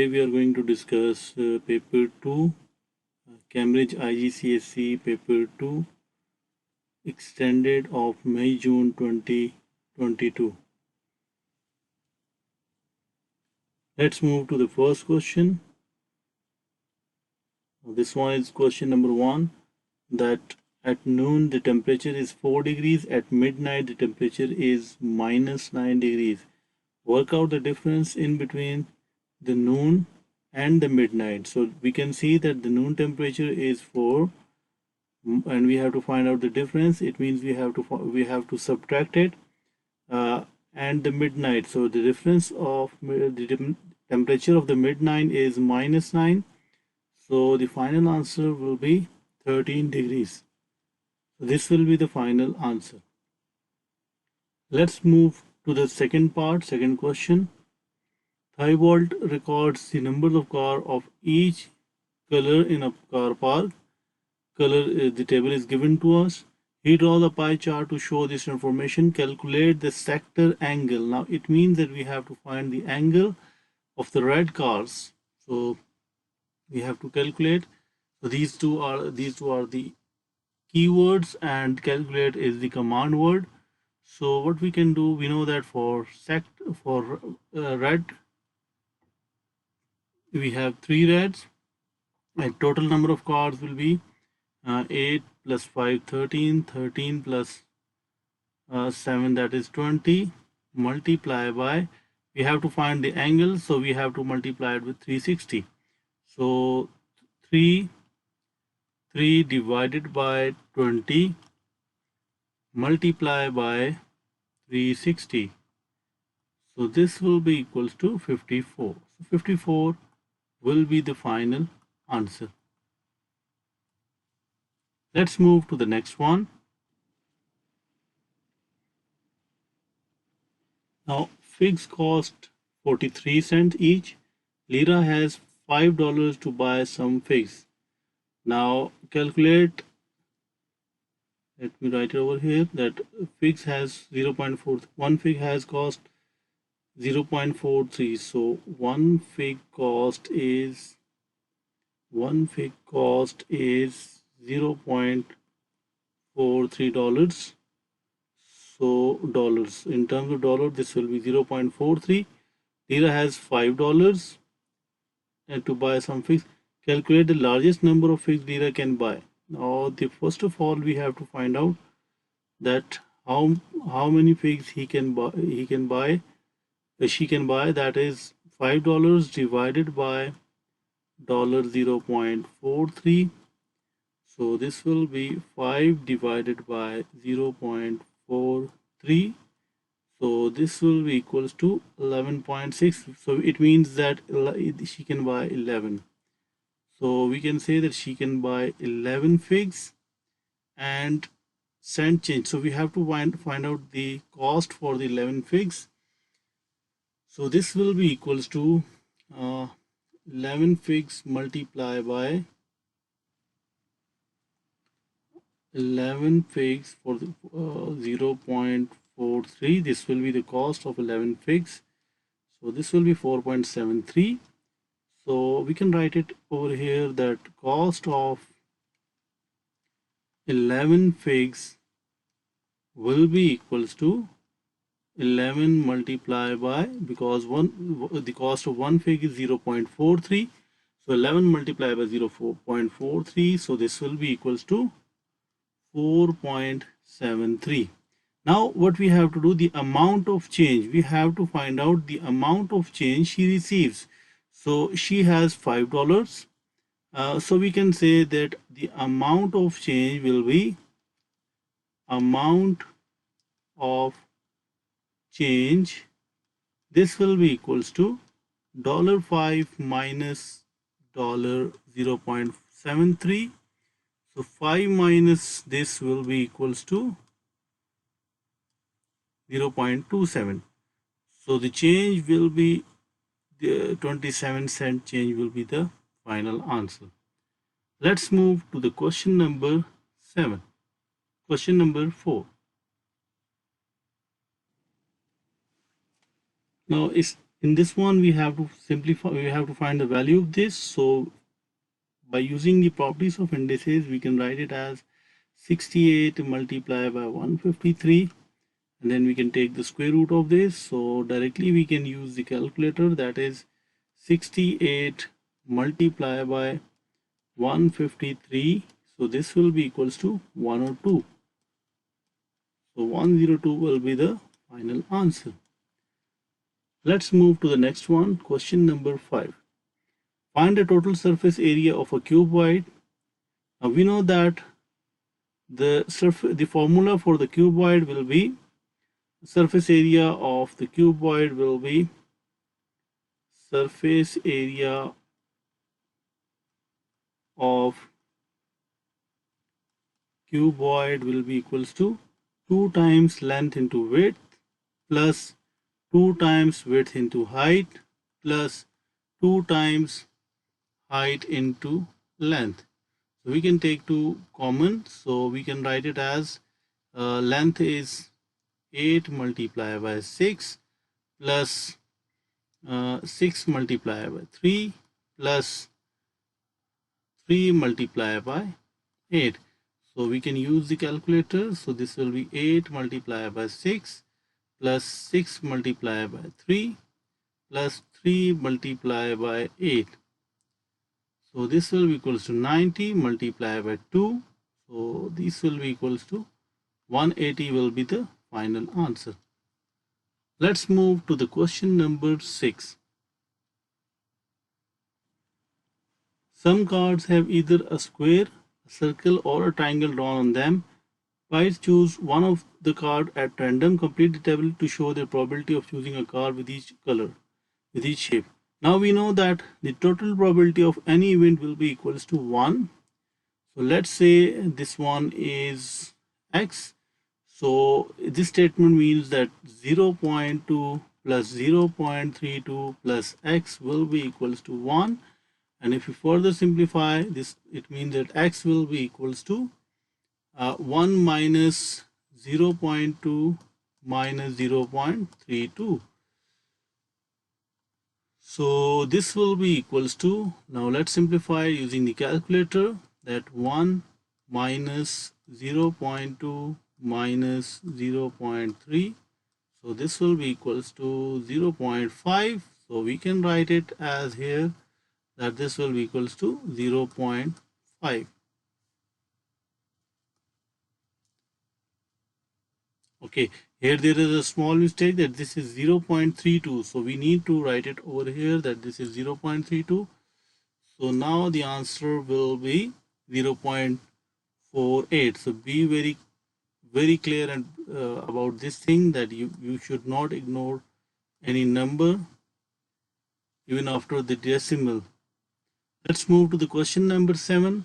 we are going to discuss paper 2, Cambridge IGCSE paper 2, extended of May-June 2022. Let's move to the first question. This one is question number 1, that at noon the temperature is 4 degrees, at midnight the temperature is -9 degrees. Work out the difference in between the noon and the midnight. So we can see that the noon temperature is 4 and we have to find out the difference. It means we have to subtract it and the midnight. So the difference of the temperature of the midnight is -9. So the final answer will be 13 degrees. So this will be the final answer. Let's move to the second part, second question. Thibault records the numbers of cars of each color in a car park. The table is given to us. He draws a pie chart to show this information. Calculate the sector angle. Now it means that we have to find the angle of the red cars. So we have to calculate. So these two are the keywords, and calculate is the command word. So what we can do, we know that for red, we have 3 reds, and total number of cars will be 8 plus 5, 13, 13 plus 7, that is 20, multiply by, we have to find the angle, so we have to multiply it with 360. So 3 divided by 20 multiply by 360. So this will be equals to 54. So 54 will be the final answer. Let's move to the next one. Now figs cost 43 cents each. Lira has $5 to buy some figs. Now calculate, let me write it over here, that figs has 0.4, one fig has cost 0.43. So one fig cost is $0.43. So dollars, in terms of dollar, this will be 0.43. Lira has $5 and to buy some figs. Calculate the largest number of figs Lira can buy. Now first of all, we have to find out that how many figs she can buy. That is $5 divided by $0.43. So this will be 5 divided by 0.43. So this will be equals to 11.6. So it means that she can buy 11. So we can say that she can buy 11 figs and cent change. So we have to find out the cost for the 11 figs. So this will be equals to 11 figs multiply by 11 figs for the 0.43. This will be the cost of 11 figs. So this will be 4.73. So we can write it over here that cost of 11 figs will be equals to 11 multiplied by, because the cost of one fig is 0.43. So 11 multiplied by 0.43. So this will be equals to 4.73. Now what we have to do, the amount of change, we have to find out the amount of change she receives. So she has $5. So we can say that the amount of change will be amount of change. This will be equals to $5 minus $0.73. So 5 minus this will be equals to 0.27. So the change will be the 27-cent change will be the final answer. Let's move to the question number 7. Question number 4. Now In this one, we have to simplify, we have to find the value of this. So by using the properties of indices, we can write it as 68 multiplied by 153, and then we can take the square root of this. So directly we can use the calculator, that is 68 multiplied by 153. So this will be equals to 102. So 102 will be the final answer. Let's move to the next one. Question number 5. Find the total surface area of a cuboid. Now we know that the formula for the cuboid will be, surface area of the cuboid will be, surface area of cuboid will be equals to 2 times length into width plus 2 times width into height plus 2 times height into length. So we can take 2 common, so we can write it as length is 8 multiplied by 6 plus 6 multiplied by 3 plus 3 multiplied by 8. So we can use the calculator. So this will be 8 multiplied by 6 plus 6 multiplied by 3 plus 3 multiplied by 8. So this will be equals to 90 multiplied by 2. So this will be equals to 180 will be the final answer. Let's move to the question number 6. Some cards have either a square, a circle or a triangle drawn on them. Please choose one of the card at random. Complete the table to show the probability of choosing a card with each color, with each shape. Now we know that the total probability of any event will be equals to 1. So let's say this one is X. So this statement means that 0.2 plus 0.32 plus X will be equals to 1. And if you further simplify this, it means that X will be equals to 1 minus 0.2 minus 0.32. So this will be equals to, now let's simplify using the calculator, that 1 minus 0.2 minus 0.3. So this will be equals to 0.5. So we can write it as here that this will be equals to 0.5. Okay, here there is a small mistake that this is 0.32. So we need to write it over here that this is 0.32. So now the answer will be 0.48. So be very clear and about this thing, that you should not ignore any number even after the decimal. Let's move to the question number 7.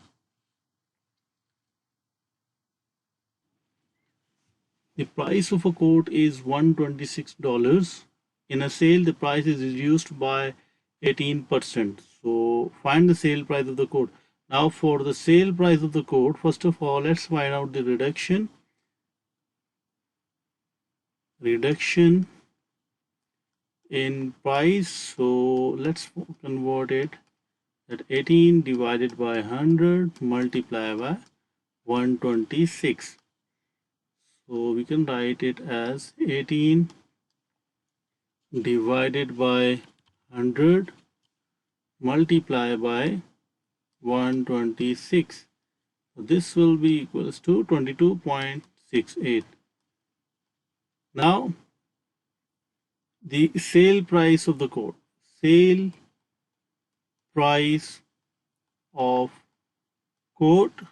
The price of a coat is $126. In a sale, the price is reduced by 18%. So find the sale price of the coat. Now for the sale price of the coat, first of all, let's find out the reduction. Reduction in price. So let's convert it, that 18 divided by 100 multiplied by 126. So we can write it as 18 divided by 100 multiplied by 126. So this will be equals to 22.68. Now the sale price of the coat. Sale price of coat.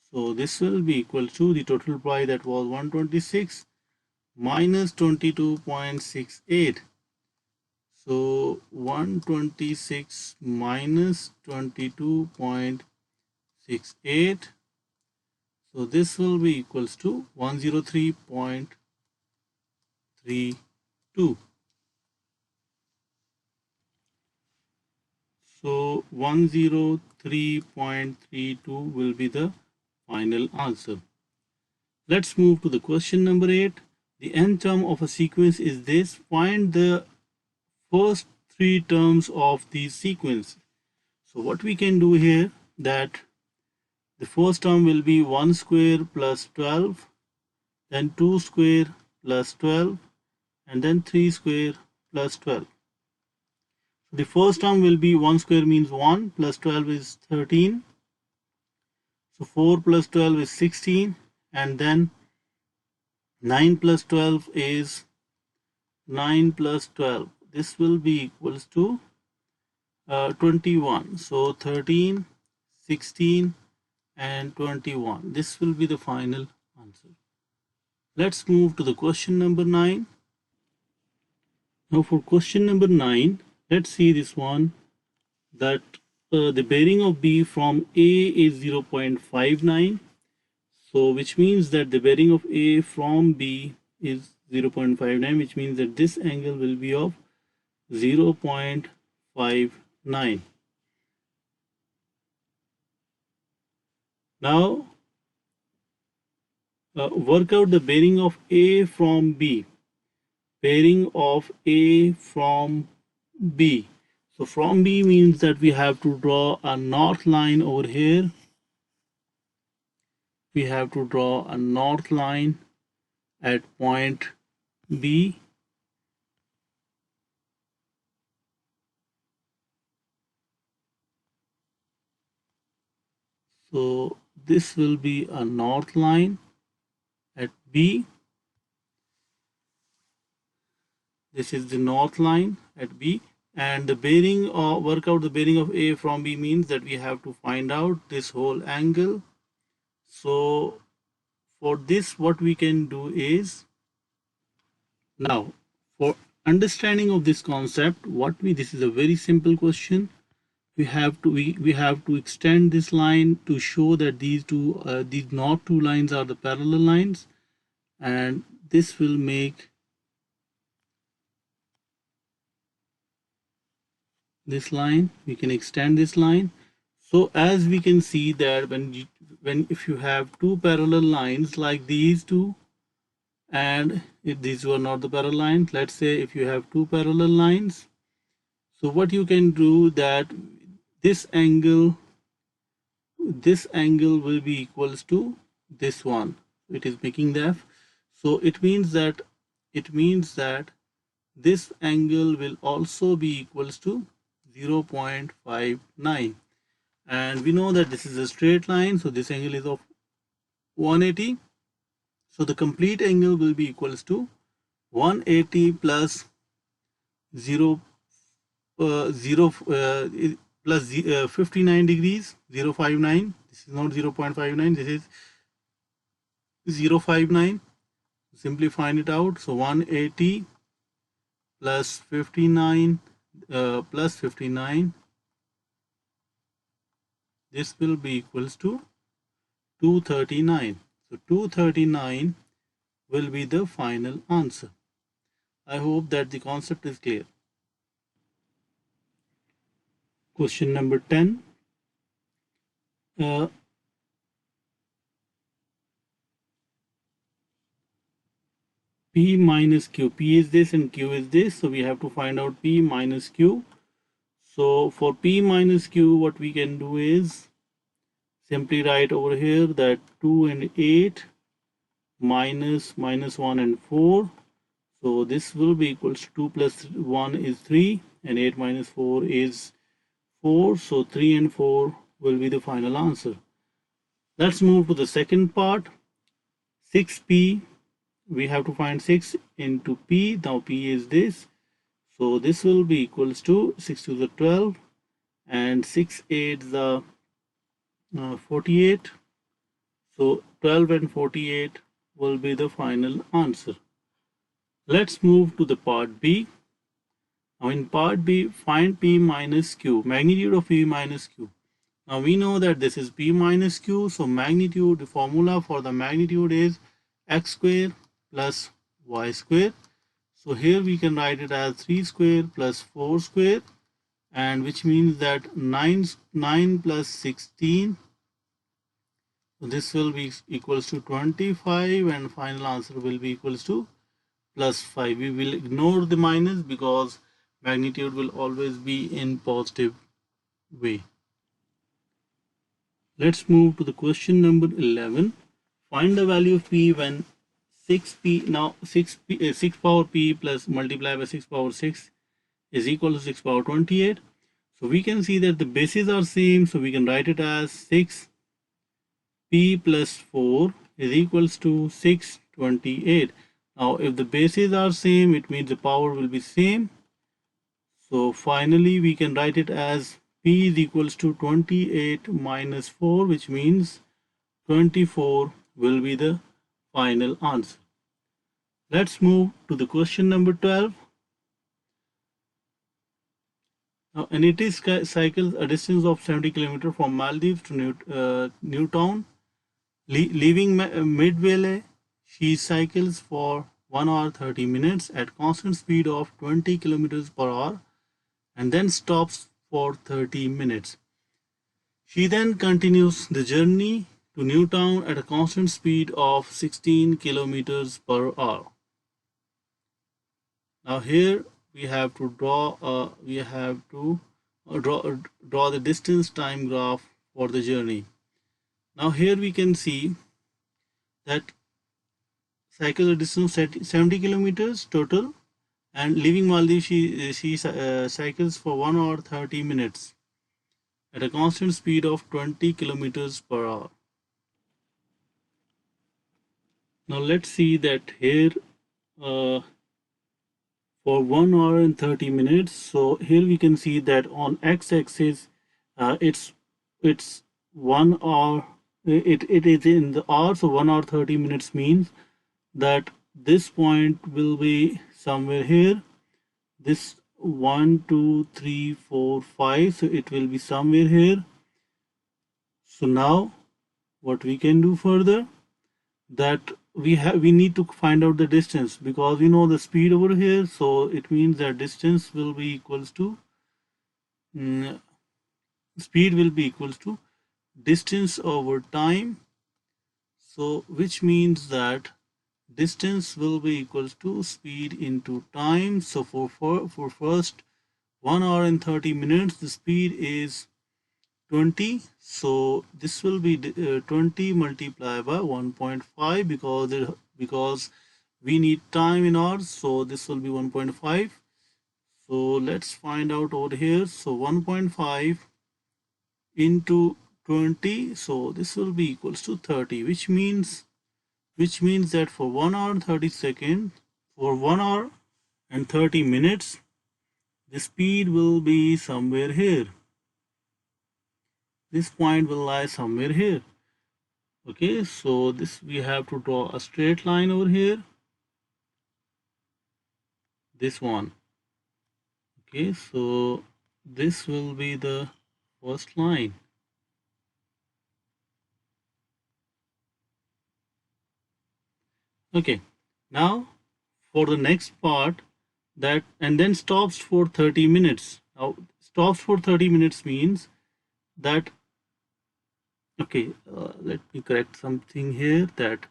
So this will be equal to the total price that was 126 minus 22.68. So 126 minus 22.68. So this will be equals to 103.32. So 103.32 will be the final answer. Let's move to the question number 8. The nth term of a sequence is this. Find the first three terms of the sequence. So what we can do here, that the first term will be 1 square plus 12, then 2 square plus 12, and then 3 square plus 12. The first term will be 1 square means 1 plus 12 is 13. So 4 plus 12 is 16, and then 9 plus 12 is 9 plus 12. This will be equals to 21. So 13, 16, and 21. This will be the final answer. Let's move to the question number 9. Now for question number 9, let's see this one, that the bearing of B from A is 0.59. So which means that the bearing of A from B is 0.59, which means that this angle will be of 0.59. Now work out the bearing of A from B. Bearing of A from B. So from B means that we have to draw a north line over here. We have to draw a north line at point B. So this will be a north line at B. This is the north line at B, and the bearing of work out the bearing of A from B means that we have to find out this whole angle. So for this, what we can do is, now for understanding of this concept, this is a very simple question. We have to extend this line to show that these not two lines are the parallel lines, and this will make this line. We can extend this line. So as we can see that if you have two parallel lines like these two, and if these were not the parallel lines, let's say if you have two parallel lines, so what you can do, that this angle will be equals to this one. It is making the F. So it means that this angle will also be equals to 0.59, and we know that this is a straight line, so this angle is of 180. So the complete angle will be equals to 180 plus 0 plus 59 degrees, 0.59. This is not 0.59, this is 0.59. Simply find it out. So 180 plus 59 plus 59, this will be equals to 239. So 239 will be the final answer. I hope that the concept is clear. Question number 10. P minus Q. P is this and Q is this. So we have to find out P minus Q. So for P minus Q, what we can do is simply write over here that 2 and 8 minus 1 and 4. So this will be equals to 2 plus 1 is 3 and 8 minus 4 is 4. So 3 and 4 will be the final answer. Let's move to the second part. 6P. We have to find 6 into P. Now P is this. So this will be equals to 6 to the 12 and 6 8 the 48. So 12 and 48 will be the final answer. Let's move to the part B. Now in part B, find P minus Q, magnitude of P minus Q. Now we know that this is P minus Q, so magnitude, the formula for the magnitude is x square plus y square. So here we can write it as 3 square plus 4 square, and which means that 9 plus 16. So this will be equals to 25, and final answer will be equals to plus 5. We will ignore the minus because magnitude will always be in positive way. Let's move to the question number 11. Find the value of p when 6p, now 6 power p plus multiply by 6 power 6 is equal to 6 power 28. So we can see that the bases are same, so we can write it as 6p plus 4 is equals to 628. Now if the bases are same, it means the power will be same. So finally we can write it as p is equals to 28 minus 4, which means 24 will be the final answer. Let's move to the question number 12. Now, an it cycles a distance of 70 km from Maldives to Newtown. Leaving Midvale, she cycles for 1 hour 30 minutes at constant speed of 20 kilometers per hour and then stops for 30 minutes. She then continues the journey to Newtown at a constant speed of 16 kilometers per hour. Now here we have to draw the distance time graph for the journey. Now here we can see that cycle the distance 70 kilometers total, and leaving Maldives she cycles for 1 hour 30 minutes at a constant speed of 20 kilometers per hour. Now let's see that here for 1 hour and 30 minutes. So here we can see that on x-axis it's 1 hour, it is in the hour, so 1 hour 30 minutes means that this point will be somewhere here, this 1 2 3 4 5, so it will be somewhere here. So now what we can do further, that we need to find out the distance, because we know the speed over here, so it means that distance will be equals to speed will be equals to distance over time. So which means that distance will be equals to speed into time. So for first 1 hour and 30 minutes the speed is 20, so this will be 20 multiplied by 1.5, because we need time in hours, so this will be 1.5. so let's find out over here. So 1.5 into 20, so this will be equals to 30, which means that for 1 hour and 30 seconds, for 1 hour and 30 minutes, the speed will be somewhere here. This point will lie somewhere here. Okay, so this we have to draw a straight line over here, this one. Okay, so this will be the first line. Okay, now for the next part, that and then stops for 30 minutes. Now stops for 30 minutes means that, okay, let me correct something here, that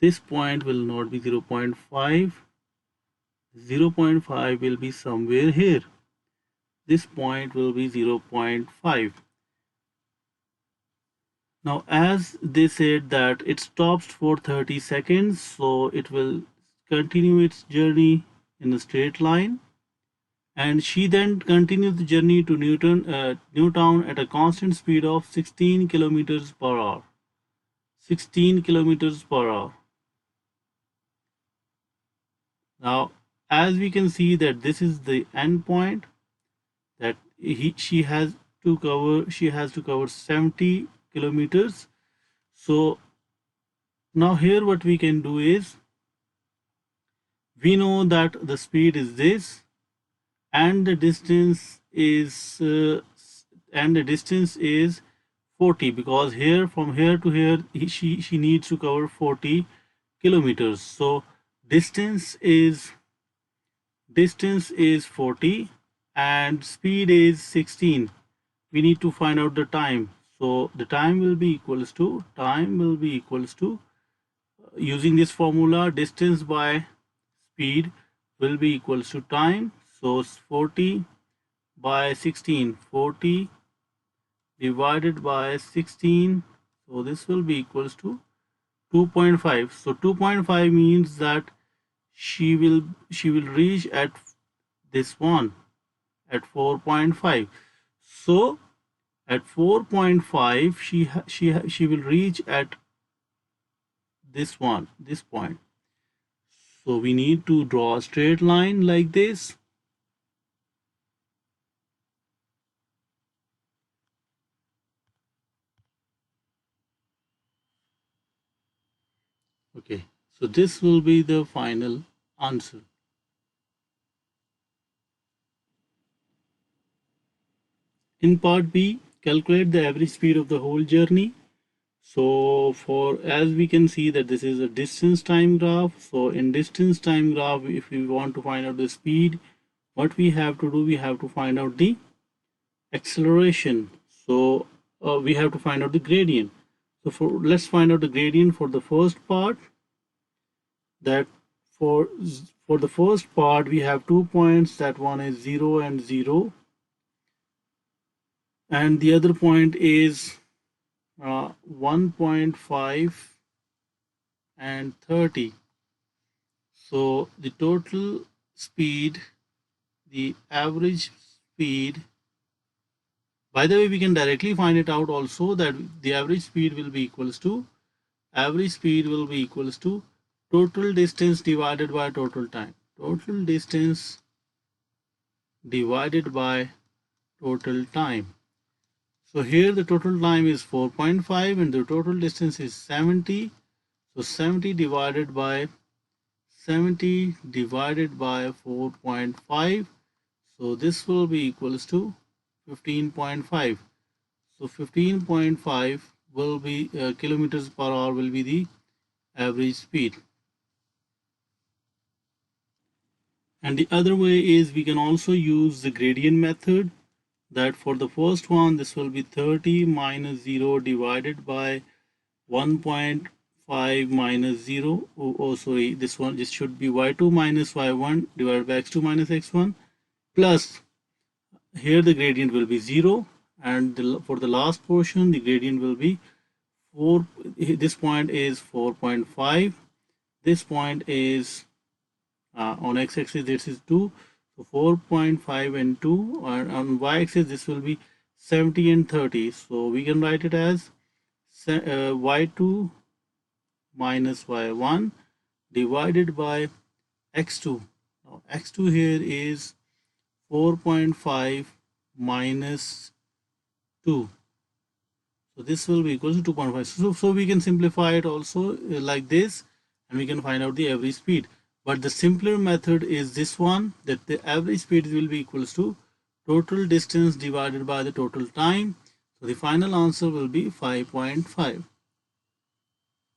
this point will not be 0.5. 0.5 will be somewhere here. This point will be 0.5. Now as they said that it stops for 30 seconds, so it will continue its journey in a straight line, and she then continues the journey to Newtown at a constant speed of 16 kilometers per hour. 16 kilometers per hour. Now as we can see that this is the end point, that she has to cover 70 kilometers. So now here what we can do is, we know that the speed is this, and the distance is 40, because here from here to here she needs to cover 40 kilometers. So distance is 40 and speed is 16. We need to find out the time. So the time will be equals to using this formula, distance by speed will be equals to time. So 40 by 16, 40 divided by 16, so this will be equals to 2.5. So 2.5 means that she will reach at this one at 4.5. So at 4.5 she will reach at this point. So we need to draw a straight line like this. Okay, so this will be the final answer. In part B, calculate the average speed of the whole journey. So for, as we can see that this is a distance time graph. So in distance time graph, if we want to find out the speed, what we have to do, we have to find out the acceleration. So we have to find out the gradient. So let's find out the gradient for the first part. That for the first part we have 2 points, that one is 0 and 0, and the other point is 1.5 and 30. So the total speed, the average speed, by the way, we can directly find it out also, that the average speed will be equals to total distance divided by total time. Total distance divided by total time. So here the total time is 4.5 and the total distance is 70. So 70 divided by 4.5. So this will be equals to 15.5. So 15.5 will be kilometers per hour will be the average speed. And the other way is we can also use the gradient method, that for the first one this will be 30 minus 0 divided by 1.5 minus 0. Sorry, this should be y2 minus y1 divided by x2 minus x1, plus here the gradient will be 0, and for the last portion the gradient will be 4. This point is 4.5, this point is on x-axis this is 2, so 4.5 and 2, and on y-axis this will be 70 and 30. So we can write it as y2 minus y1 divided by x2. Now x2 here is 4.5 minus 2. So this will be equal to 2.5. So we can simplify it also like this, and we can find out the average speed. But the simpler method is this one, that the average speed will be equals to total distance divided by the total time. So the final answer will be 5.5.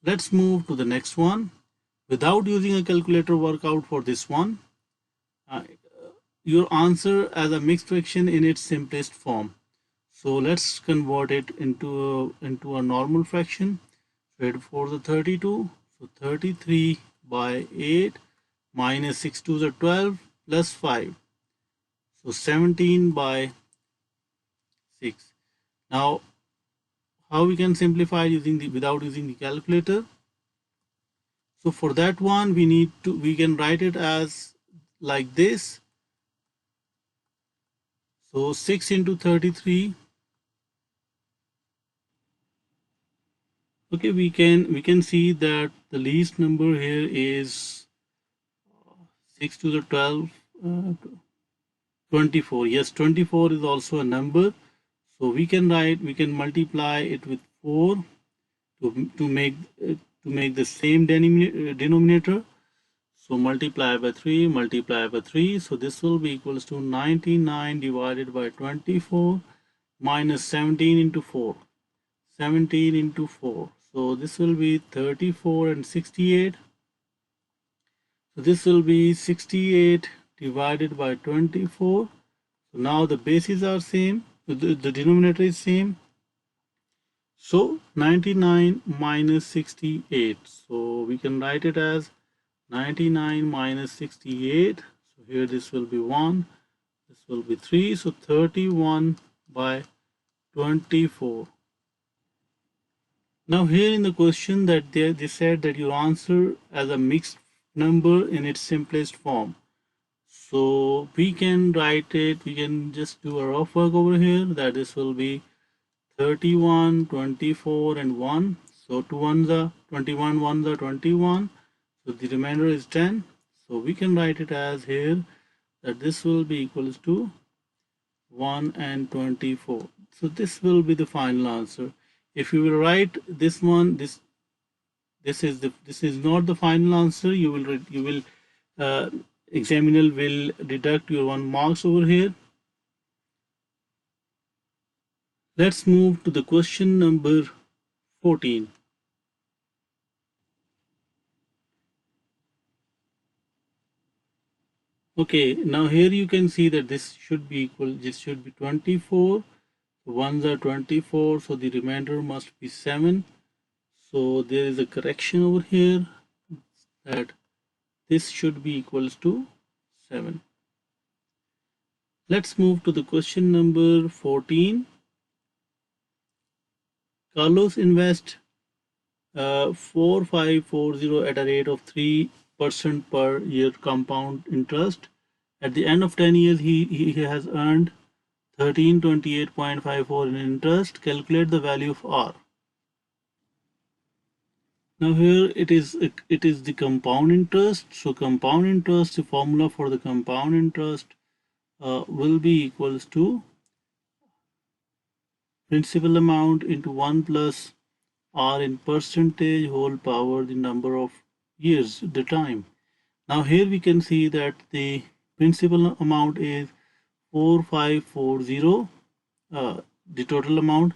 Let's move to the next one. Without using a calculator, work out for this one. Your answer as a mixed fraction in its simplest form. So let's convert it into a normal fraction. So for the 32, so 33 by 8 minus 6 2s are 12 plus 5. So 17 by 6. Now, how we can simplify without using the calculator? So for that one, we can write it as like this. So 6 into 33. Okay, we can see that the least number here is 6 to the 12, 24. Yes, 24 is also a number. So we can multiply it with 4 to make the same denominator. So multiply by 3. So this will be equals to 99 divided by 24 minus 17 into 4. 17 into 4. So this will be 34 and 68. So this will be 68 divided by 24. So now the bases are same. The denominator is same. So 99 minus 68. So we can write it as 99 minus 68. So here this will be 1. This will be 3. So 31 by 24. Now here in the question that they said that you answer as a mixed number in its simplest form. So we can write it, we can just do a rough work over here that this will be 31, 24 and 1. So 2 ones are 21, 1s are 21. So the remainder is 10. So we can write it as here that this will be equals to 1 and 24. So this will be the final answer. If you will write this one, this is not the final answer. You will examiner will deduct your 1 marks over here. Let's move to the question number 14. Okay, now here you can see that this should be equal, this should be 24. So 1s are 24, so the remainder must be 7. So there is a correction over here that this should be equals to 7. Let's move to the question number 14. Carlos invests 4540 at a rate of 3% per year compound interest. At the end of 10 years, he has earned 1328.54 in interest. Calculate the value of R. Now here it is the compound interest. So compound interest, the formula for the compound interest will be equals to principal amount into 1 plus R in percentage whole power the number of years, the time. Now here we can see that the principal amount is 4540, the total amount.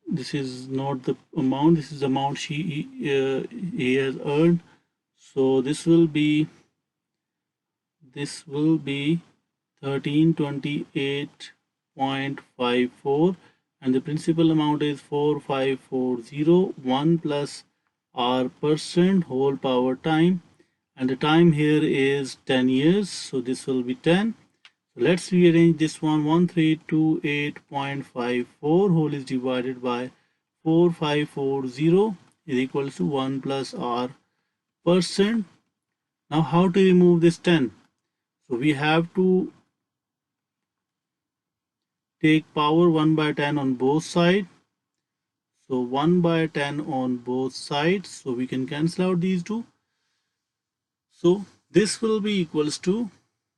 This is not the amount, this is the amount he has earned. So this will be 1328.54 and the principal amount is 4540, 1 plus R percent whole power time, and the time here is 10 years, so this will be 10. So let's rearrange this one. 1328.54 whole is divided by 4540 is equals to 1 plus R percent. Now how to remove this 10? So we have to take power 1 by 10 on both sides. So 1 by 10 on both sides. So we can cancel out these two. So this will be equals to,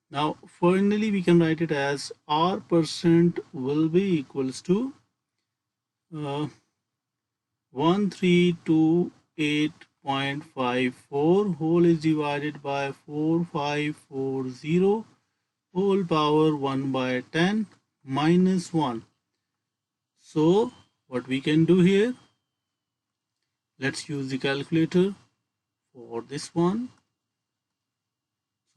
now finally we can write it as R percent will be equals to 1328.54 whole is divided by 4540 whole power 1 by 10 minus 1. So what we can do here, let's use the calculator for this one.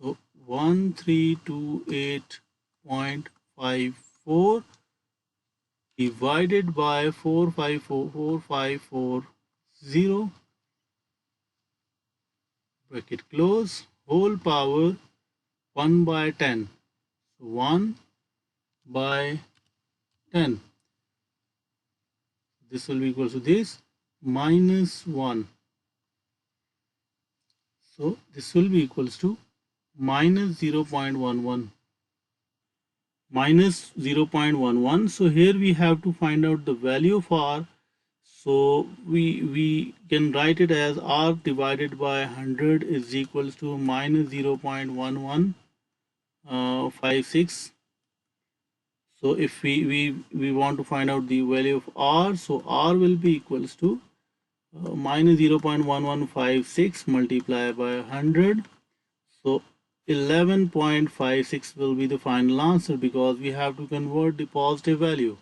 So 1328.54 divided by 4540 bracket close whole power 1 by 10. So 1 by 10. This will be equal to this minus 1. So this will be equals to minus 0.11. Minus 0.11. So here we have to find out the value of R. So we can write it as R divided by 100 is equals to minus 0.1156. So if we want to find out the value of R, so R will be equals to minus 0.1156 multiplied by 100. So 11.56 will be the final answer because we have to convert the positive value.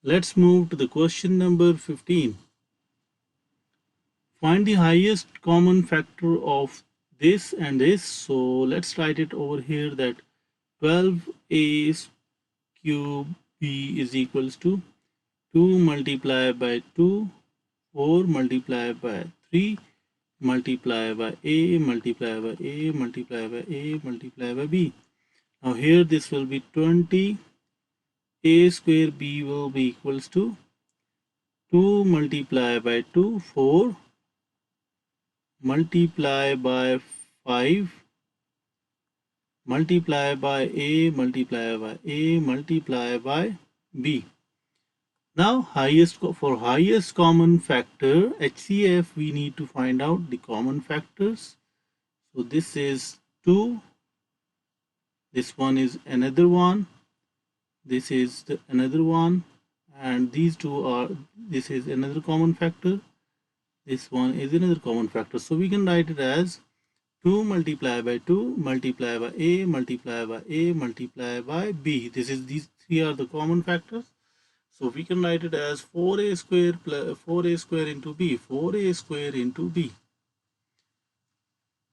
Let's move to the question number 15. Find the highest common factor of this and this. So let's write it over here that 12a cube b is equals to 2 multiplied by 2, 4 multiplied by 3 multiply by A, multiply by A, multiply by A, multiply by B. Now here this will be 20. A square B will be equals to 2 multiply by 2, 4, multiply by 5, multiply by A, multiply by A, multiply by B. Now for highest common factor, HCF, we need to find out the common factors. So this is 2, this one is another one, this is another one, and these two are, this is another common factor, this one is another common factor. So we can write it as 2 multiply by 2 multiply by A, multiply by A, multiply by B. These three are the common factors. So we can write it as 4A square plus 4A square into B, 4A square into B.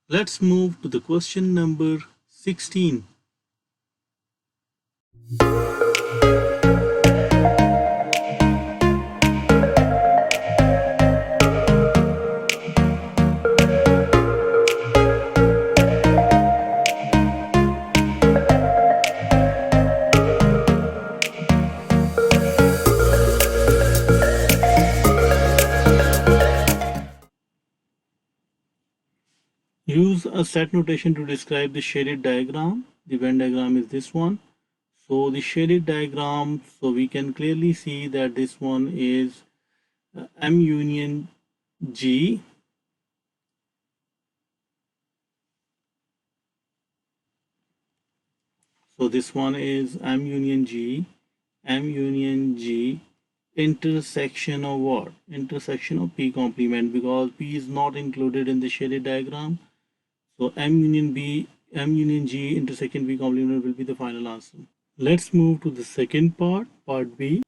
Let's move to the question number 16. Use a set notation to describe the shaded diagram. The Venn diagram is this one. So the shaded diagram, so we can clearly see that this one is M union G. So this one is M union G, M union G, intersection of what? Intersection of P complement, because P is not included in the shaded diagram. So M union B, M union G intersection P complement will be the final answer. Let's move to the second part, part B.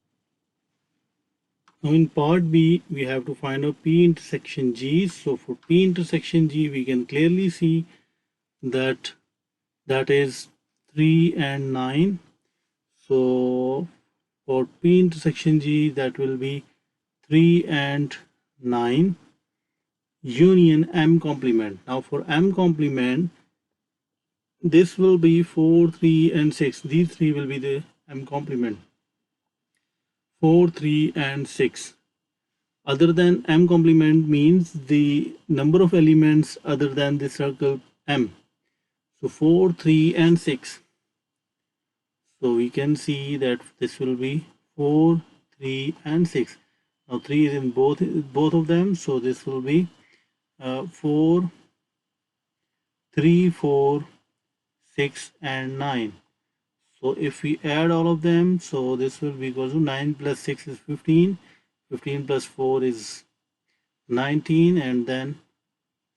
Now in part B, we have to find out P intersection G. So for P intersection G, we can clearly see that that is 3 and 9. So for P intersection G, that will be 3 and 9 union M complement. Now for M complement, this will be 4, 3 and 6. These three will be the M complement. 4, 3 and 6. Other than M complement means the number of elements other than the circle M. So 4, 3 and 6. So we can see that this will be 4, 3 and 6. Now 3 is in both of them, so this will be 4, 3, 4, 6 and 9. So if we add all of them, so this will be equal to 9 plus 6 is 15, 15 plus 4 is 19, and then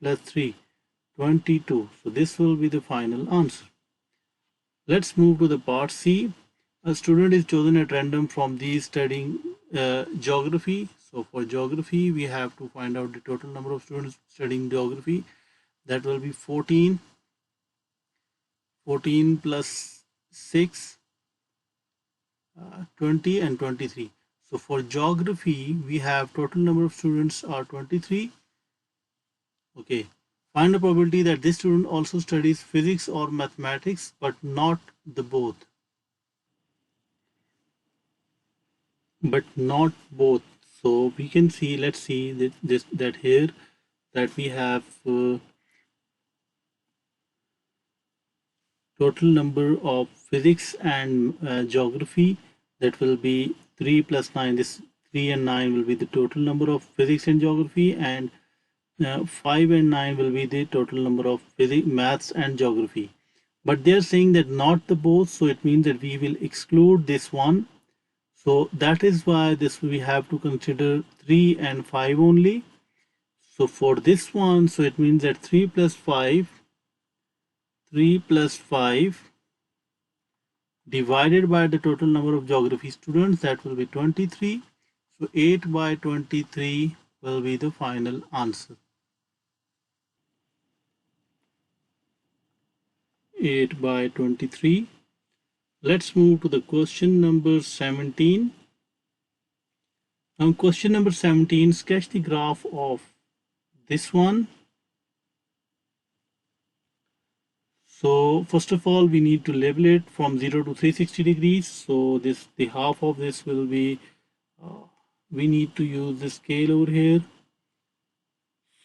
plus 3, 22. So this will be the final answer. Let's move to the part C. A student is chosen at random from these studying geography. So for geography, we have to find out the total number of students studying geography. That will be 14, 14 plus 6, 20 and 23. So for geography, we have total number of students are 23. Okay. Find the probability that this student also studies physics or mathematics, but not the both. But not both. So we can see, let's see that here that we have total number of physics and geography, that will be 3 plus 9. This 3 and 9 will be the total number of physics and geography, and 5 and 9 will be the total number of physics, maths and geography. But they're saying that not the both, so it means that we will exclude this one. So that is why this we have to consider 3 and 5 only. So for this one, so it means that 3 plus 5 divided by the total number of geography students, that will be 23. So 8 by 23 will be the final answer. 8 by 23. Let's move to the question number 17. Now question number 17, sketch the graph of this one, So first of all, we need to label it from 0 to 360 degrees. So the half of this will be, we need to use the scale over here.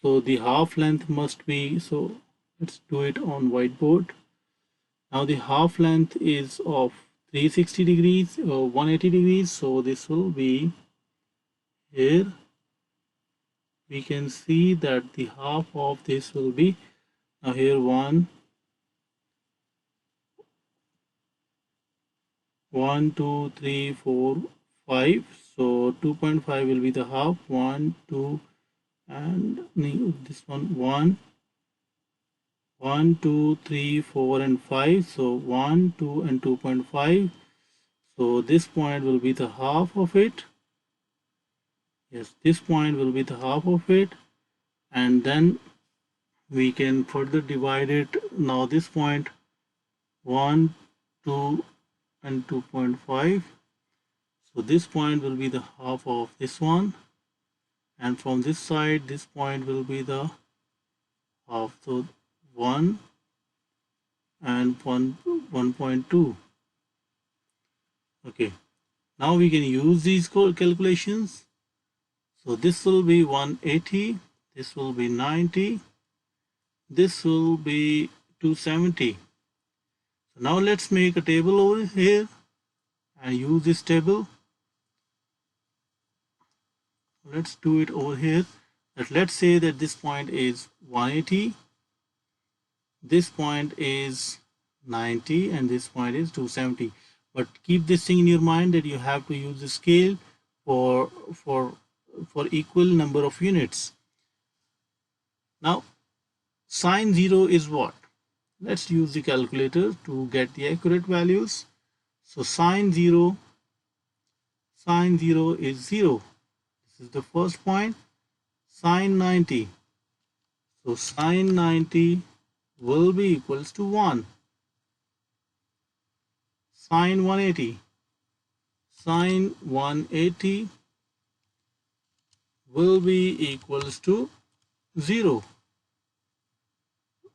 So the half length must be, so let's do it on whiteboard. Now the half length is of 360 degrees or 180 degrees. So this will be here. We can see that the half of this will be, now here 1, 2, 3, 4, 5. So 2.5 will be the half. 1, 2, and this one 1, 1, 2, 3, 4, and 5. So 1, 2, and 2.5. So this point will be the half of it. Yes, this point will be the half of it, and then we can further divide it. Now this point 1, 2, and 2.5. So this point will be the half of this one, and from this side this point will be the half. So 1 and 1.2. Okay, now we can use these calculations. So this will be 180, this will be 90, this will be 270. So now let's make a table over here and use this table. Let's do it over here. Let's say that this point is 180, this point is 90, and this point is 270. But keep this thing in your mind that you have to use the scale for equal number of units. Now sine 0 is what? Let's use the calculator to get the accurate values. So sine 0 is 0. This is the first point. Sine 90. So sine 90 will be equals to 1. Sine 180. Sine 180 will be equals to 0.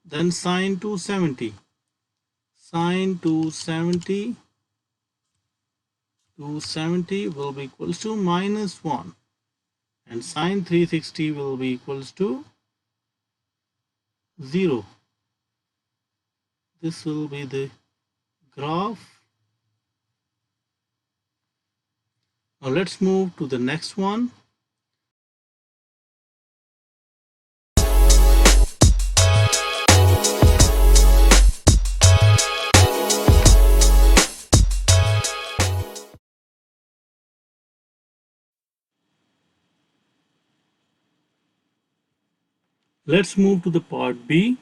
Then sine 270. Sine 270 will be equals to minus 1. And sine 360 will be equals to 0. This will be the graph. Now let's move to the next one. Let's move to the part B.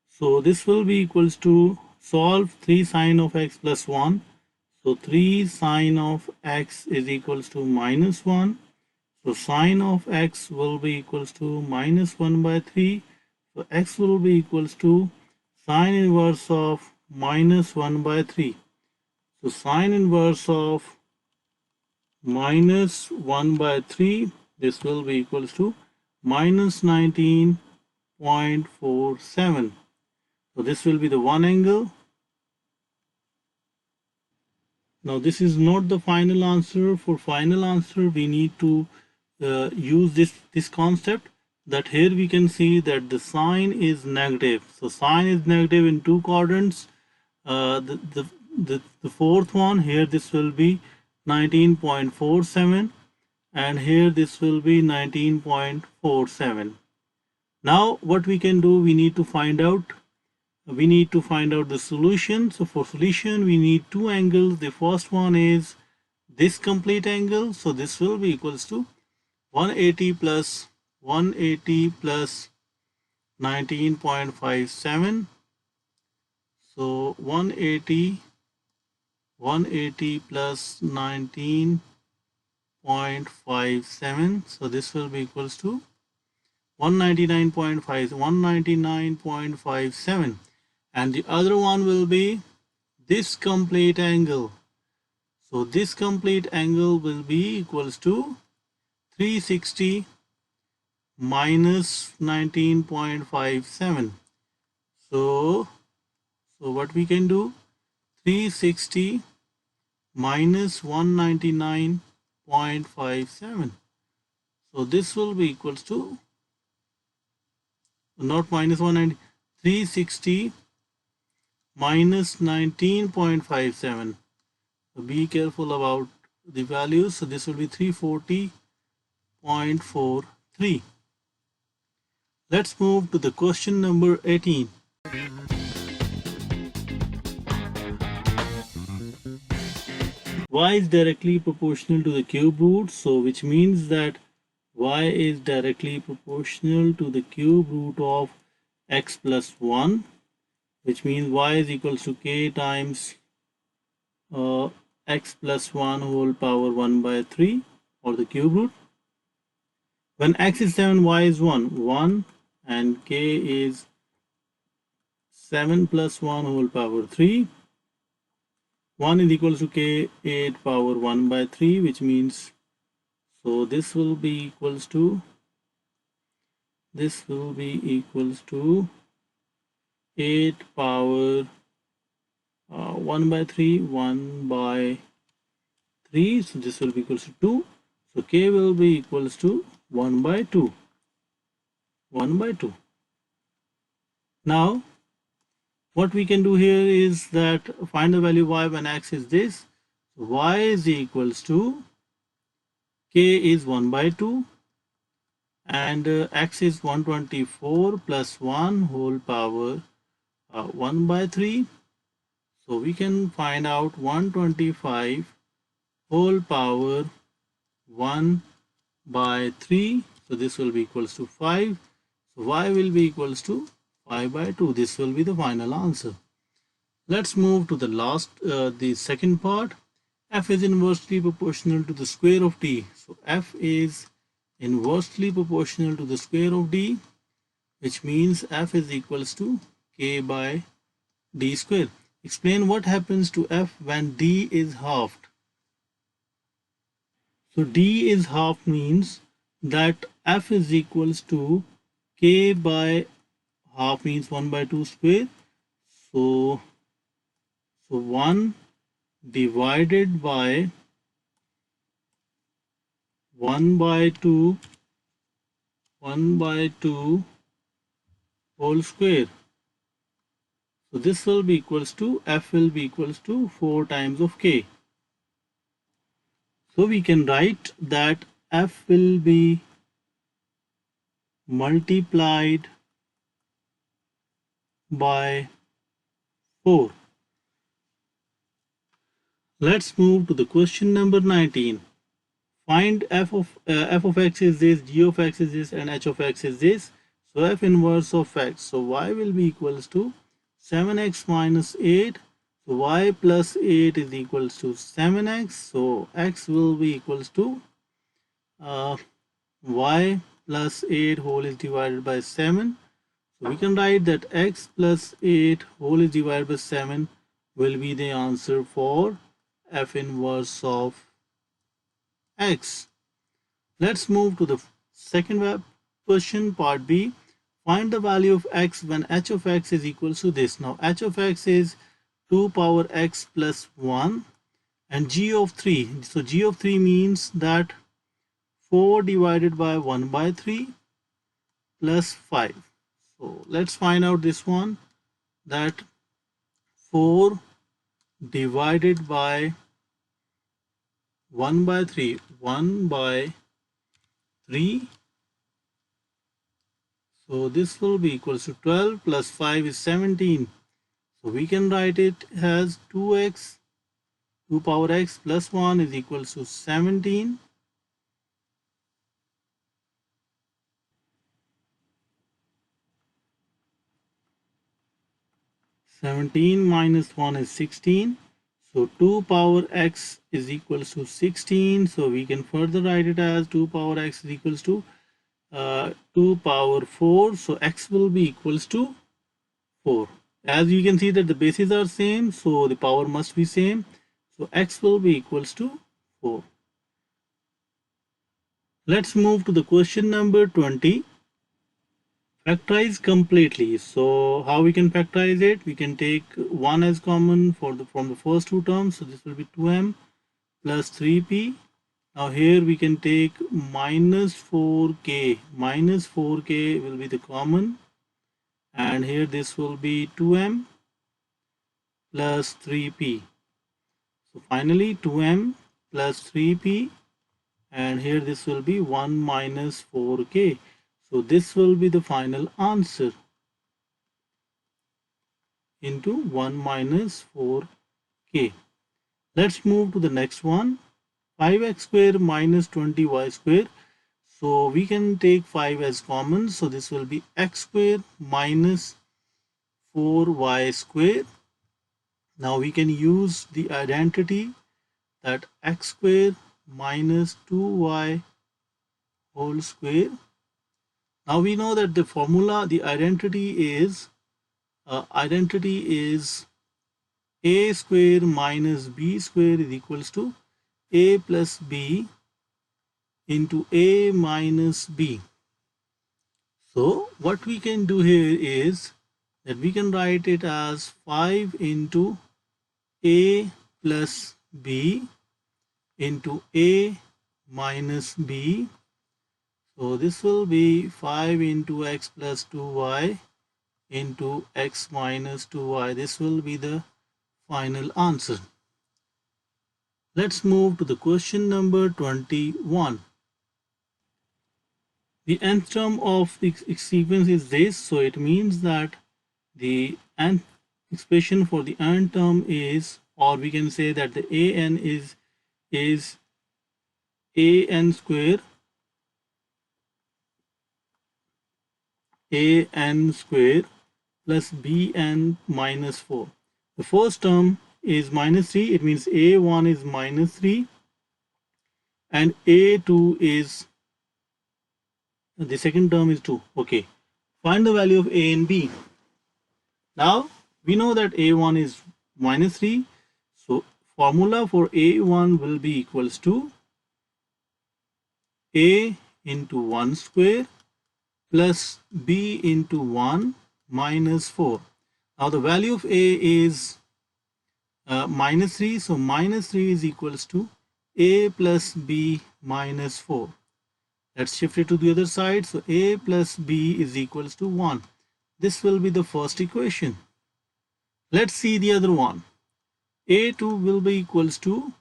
So this will be equals to solve 3 sine of x plus 1. So 3 sine of x is equals to minus 1. So sine of x will be equals to minus 1 by 3. So x will be equals to sine inverse of minus 1 by 3. So sine inverse of minus 1 by 3, this will be equals to minus 19.47. So this will be the one angle. Now this is not the final answer. For final answer we need to use this concept, that here we can see that the sign is negative. So sign is negative in two quadrants. The fourth one here, this will be 19.47, and here this will be 19.47. Now what we can do, we need to find out the solution. So for solution we need two angles. The first one is this complete angle. So this will be equals to 180 plus 19.57. So 180 plus 19.57. So this will be equals to 199.57. And the other one will be this complete angle. So this complete angle will be equals to 360 minus 19.57. So So what we can do, 360 minus 199.57. So this will be equals to, not minus 190, 360 minus 19.57. So be careful about the values. So this will be 340.43. Let's move to the question number 18. Y is directly proportional to the cube root, so which means that y is directly proportional to the cube root of x plus 1, which means y is equals to k times x plus 1 whole power 1 by 3, or the cube root. When x is 7, y is 1, and k is 7 plus 1 whole power 3. 1 is equals to k 8 power 1 by 3, which means, so this will be equals to 8 power 1 by 3, 1 by 3, so this will be equals to 2. So k will be equals to 1 by 2. Now what we can do here is that find the value y when x is this. So y is equals to, k is 1 by 2 and x is 124 plus 1 whole power 1 by 3. So we can find out 125 whole power 1 by 3. So this will be equals to 5. So y will be equals to 5 by 2. This will be the final answer. Let's move to the second part. F is inversely proportional to the square of d. So f is inversely proportional to the square of d, which means f is equals to k by d square. Explain what happens to f when d is halved. So d is halved means that f is equals to k by half, means 1 by 2 square. So 1 divided by 1 by 2 whole square. So this will be equals to, f will be equals to 4 times of k. So we can write that f will be multiplied by 4. Let's move to the question number 19. Find f of x is this, g of x is this, and h of x is this. So f inverse of x. So y will be equals to 7x minus 8. So y plus 8 is equals to 7x. So x will be equals to y plus 8 whole is divided by 7. So we can write that x plus 8 whole is divided by 7 will be the answer for f inverse of x. Let's move to the second question, part B. Find the value of x when h of x is equals to this. Now h of x is 2 power x plus 1 and g of 3. So g of 3 means that 4 divided by 1 by 3 plus 5. So let's find out this one, that 4 divided by 1 by 3, 1 by 3. So this will be equals to 12 plus 5 is 17. So we can write it as 2x, 2 power x plus 1 is equals to 17. 17 minus 1 is 16. So 2 power x is equals to 16. So we can further write it as 2 power x is equals to 2 power 4. So x will be equals to 4. As you can see that the bases are same, so the power must be same. So x will be equals to 4. Let's move to the question number 20. Factorize completely. So how we can factorize it? We can take 1 as common from the first two terms. So this will be 2m plus 3p. Now here we can take minus 4k. Minus 4k will be the common. And here this will be 2m plus 3p. So finally 2m plus 3p, and here this will be 1 minus 4k. So this will be the final answer into 1 minus 4k. Let's move to the next one. 5x square minus 20y square. So we can take 5 as common. So this will be x square minus 4y square. Now we can use the identity that x square minus 2y whole square. Now we know that the formula, the identity is a square minus b square is equals to a plus b into a minus b. So what we can do here is that we can write it as 5 into a plus b into a minus b. So this will be 5 into x plus 2y into x minus 2y. This will be the final answer. Let's move to the question number 21. The nth term of the sequence is this, so it means that the nth expression for the nth term is, or we can say that the an is an square plus bn minus 4. The first term is minus 3, it means a1 is minus 3 and a2 is, the second term is 2. Okay, find the value of a and b. Now we know that a1 is minus 3, so formula for a1 will be equals to a into 1 square plus b into 1 minus 4. Now the value of a is minus 3, so minus 3 is equals to a plus b minus 4. Let's shift it to the other side. So a plus b is equals to 1. This will be the first equation. Let's see the other one. a2 will be equals to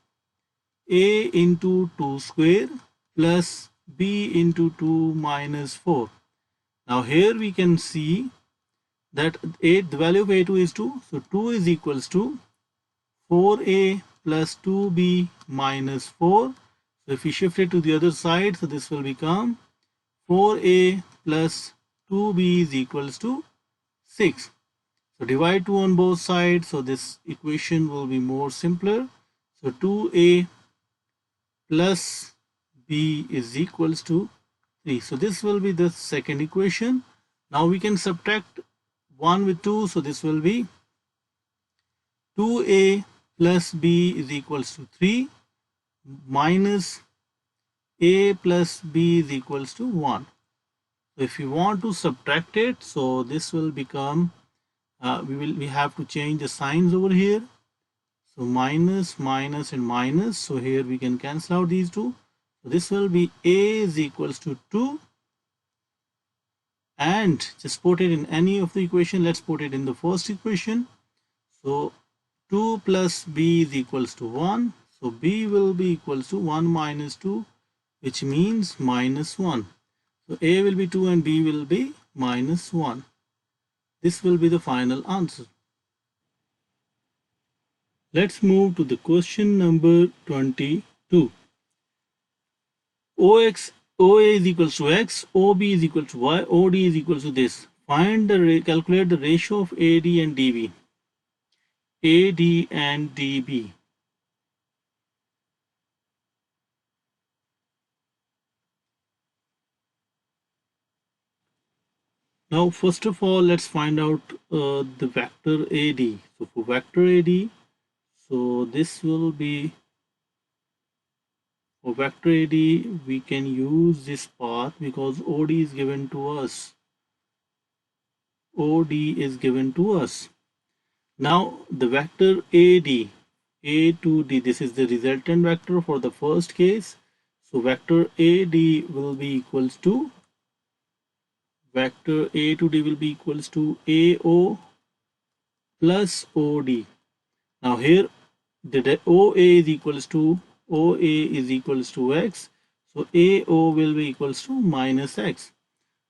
a into 2 square plus b into 2 minus 4. Now here we can see that the value of a2 is 2. So 2 is equals to 4a plus 2b minus 4. So if we shift it to the other side, so this will become 4a plus 2b is equals to 6. So divide 2 on both sides, so this equation will be more simpler. So 2a plus b is equals to 3. So this will be the second equation. Now we can subtract 1 with 2, so this will be 2a plus b is equals to 3 minus a plus b is equals to 1. So if you want to subtract it, so this will become, we have to change the signs over here. So minus, minus and minus. So here we can cancel out these two. So this will be a is equals to 2. And just put it in any of the equation. Let's put it in the first equation. So 2 plus b is equals to 1. So b will be equals to 1 minus 2, which means minus 1. So a will be 2 and b will be minus 1. This will be the final answer. Let's move to the question number 22. OA is equals to x, OB is equal to y, OD is equal to this. Calculate the ratio of AD and DB. AD and DB. Now, first of all, let's find out the vector AD. So for vector AD, so this will be, for vector AD, we can use this path because OD is given to us. OD is given to us. Now the vector AD, A to D, this is the resultant vector for the first case. So vector AD will be equals to, vector A to D will be equals to AO plus OD. Now here the OA is equals to, OA is equals to X. So AO will be equals to minus X.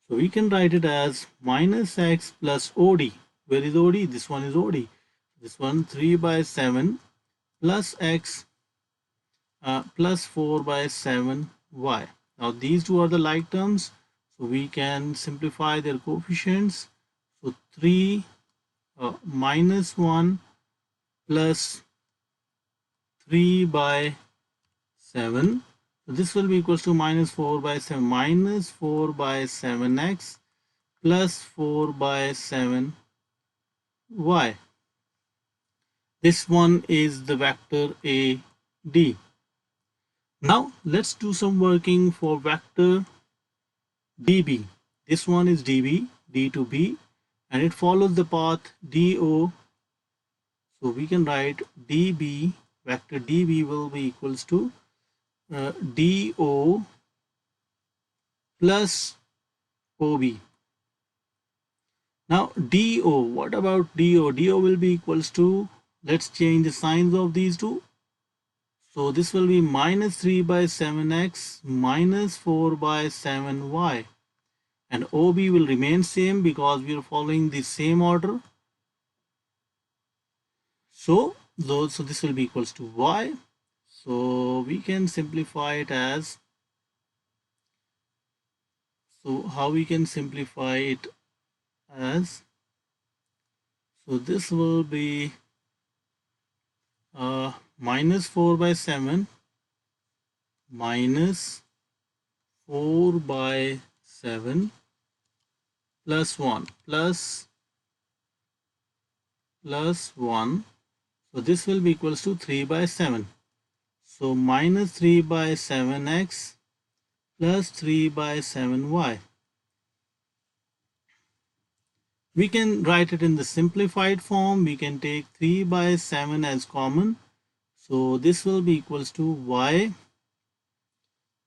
So we can write it as minus X plus OD. Where is OD? This one is OD. This one 3 by 7 plus X plus 4 by 7 Y. Now these two are the like terms. So we can simplify their coefficients. So 3 minus 1 plus 3 by 7. So this will be equals to minus 4 by 7, minus 4 by 7x plus 4 by 7y. This one is the vector AD. Now let's do some working for vector DB. This one is DB, D to B, and it follows the path DO. So we can write DB, vector DB will be equals to DO plus OB. Now DO, what about DO? DO will be equals to, let's change the signs of these two. So this will be minus 3 by 7x minus 4 by 7y. And OB will remain same because we are following the same order. So this will be equals to y. So we can simplify it as, so how we can simplify it as, so this will be minus 4 by 7 minus 4 by 7 plus 1 plus 1. So this will be equals to 3 by 7. So minus 3 by 7x plus 3 by 7y. We can write it in the simplified form. We can take 3 by 7 as common. So this will be equals to y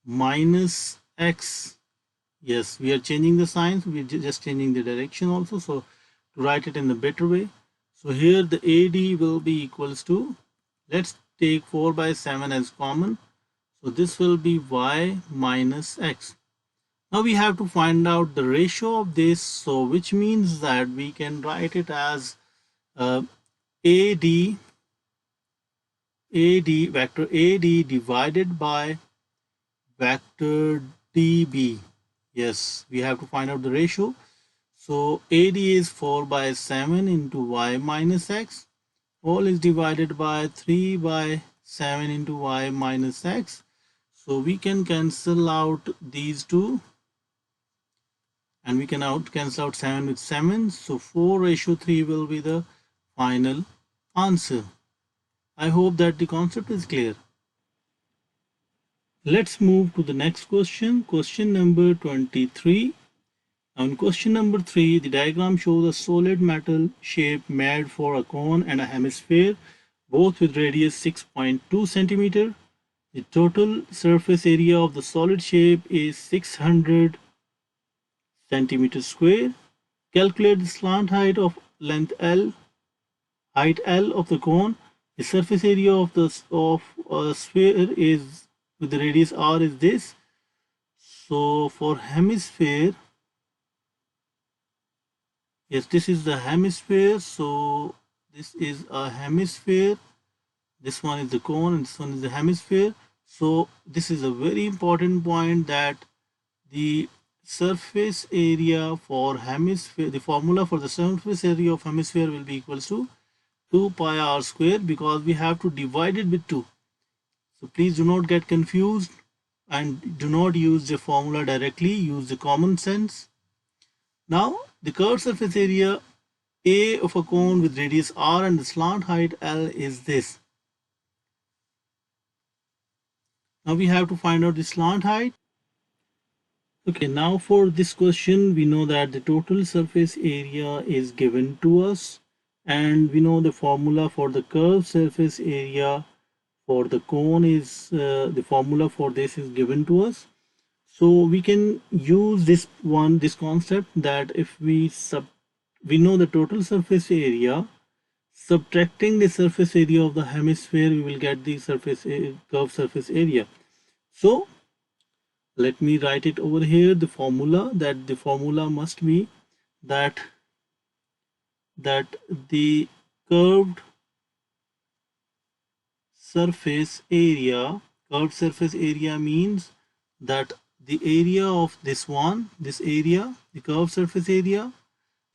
minus x. Yes, we are changing the signs. We are just changing the direction also. So to write it in the better way. So here the AD will be equals to, let's take 4 by 7 as common. So this will be y minus x. Now we have to find out the ratio of this. So which means that we can write it as AD, vector AD divided by vector DB. Yes, we have to find out the ratio. So AD is 4 by 7 into y minus x. All is divided by 3 by 7 into y minus x. So we can cancel out these two. And we can cancel out 7 with 7. So 4:3 will be the final answer. I hope that the concept is clear. Let's move to the next question. Question number 23. Now in question number 3, the diagram shows a solid metal shape made for a cone and a hemisphere, both with radius 6.2 centimeter. The total surface area of the solid shape is 600 centimeters square. Calculate the slant height of length L, height L of the cone. The surface area of the sphere is with the radius r is this. So for hemisphere, yes, this is the hemisphere. So this is a hemisphere. This one is the cone and this one is the hemisphere. So this is a very important point, that the surface area for hemisphere, the formula for the surface area of hemisphere will be equals to 2 pi r square, because we have to divide it with 2. So please do not get confused and do not use the formula directly, use the common sense. Now the curved surface area A of a cone with radius r and the slant height L is this. Now we have to find out the slant height. Okay, now for this question, we know that the total surface area is given to us, and we know the formula for the curved surface area for the cone is the formula for this is given to us. So we can use this concept that if we know the total surface area, subtracting the surface area of the hemisphere, we will get the curved surface area. So let me write it over here, the formula must be that the curved surface area, curved surface area means that the area of this area, the curved surface area,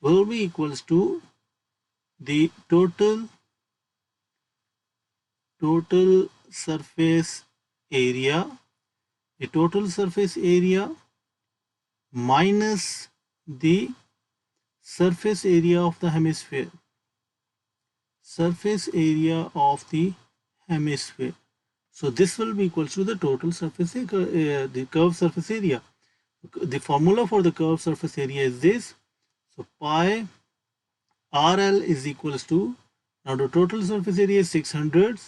will be equals to the total surface area, the total surface area minus the surface area of the hemisphere, surface area of the hemisphere. So this will be equal to the total surface area, the curved surface area. The formula for the curved surface area is this. So pi RL is equals to, now the total surface area is 600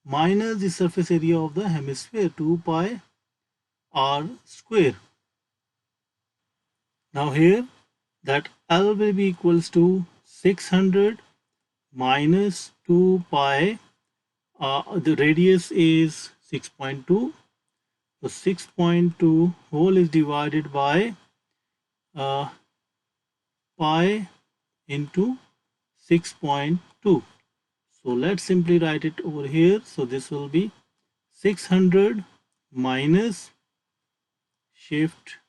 minus the surface area of the hemisphere, 2 pi r square. Now here that L will be equals to 600 minus 2 pi, the radius is 6.2, so 6.2 whole is divided by pi into 6.2. So let's simply write it over here. So this will be 600 minus shift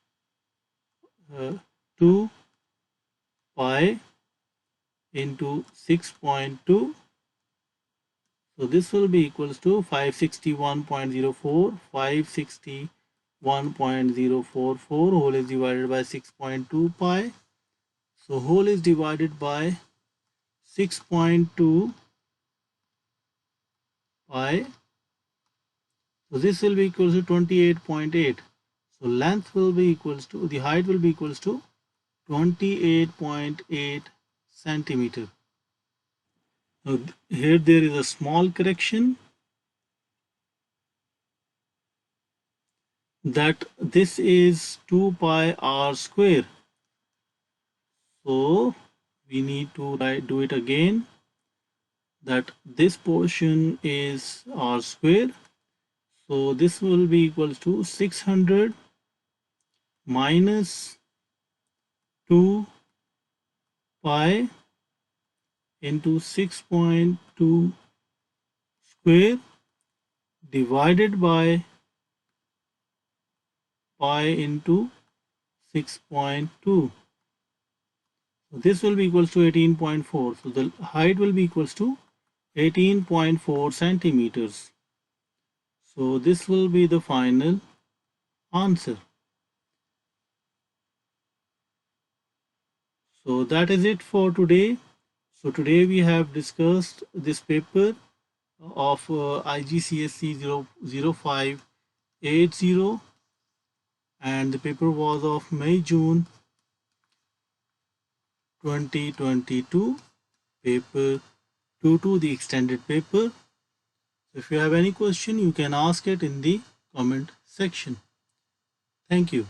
2 pi into 6.2. So this will be equals to 561.04, 561.044 whole is divided by 6.2 pi. So whole is divided by 6.2 pi. So this will be equals to 28.8. So length will be equals to, the height will be equals to 28.8 centimeter. Now here there is a small correction, that this is 2 pi r square. So we need to do it again, that this portion is r square. So this will be equals to 600 minus 2 pi into 6.2 square divided by pi into 6.2. So this will be equals to 18.4. So the height will be equals to 18.4 centimeters. So this will be the final answer. So that is it for today. So today we have discussed this paper of IGCSE 0580, and the paper was of May-June 2022, paper 22, the extended paper. If you have any question, you can ask it in the comment section. Thank you.